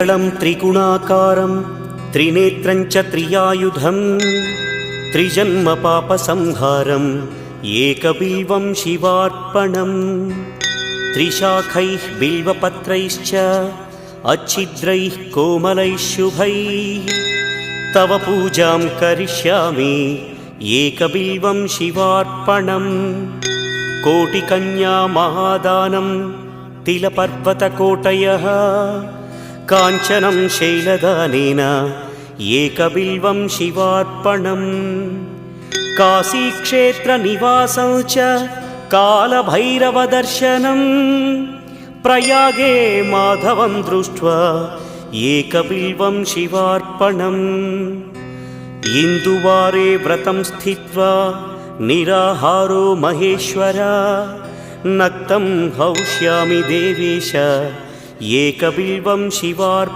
त्रिगुणाकारं त्रिनेत्रं च त्रियायुधं त्रिजन्म पापसंहारं एकबिल्वं शिवार्पणं त्रिशाखैः बिल्वपत्रैश्च अच्छिद्रैः कोमलैः शुभैः तव पूजां करिष्यामि एकबिल्वं शिवार्पणं कोटिकन्या महादानं तिलपर्वतकोटयः काञ्चनं शैलदानेन एकबिल्वं शिवार्पणं काशीक्षेत्रनिवासं च कालभैरवदर्शनं प्रयागे माधवं दृष्ट्वा एकबिल्वं शिवार्पणम् इन्दुवारे व्रतं स्थित्वा निराहारो महेश्वर नक्तं हौष्यामि देवेश एकबिल्वं शिवार्पणम्।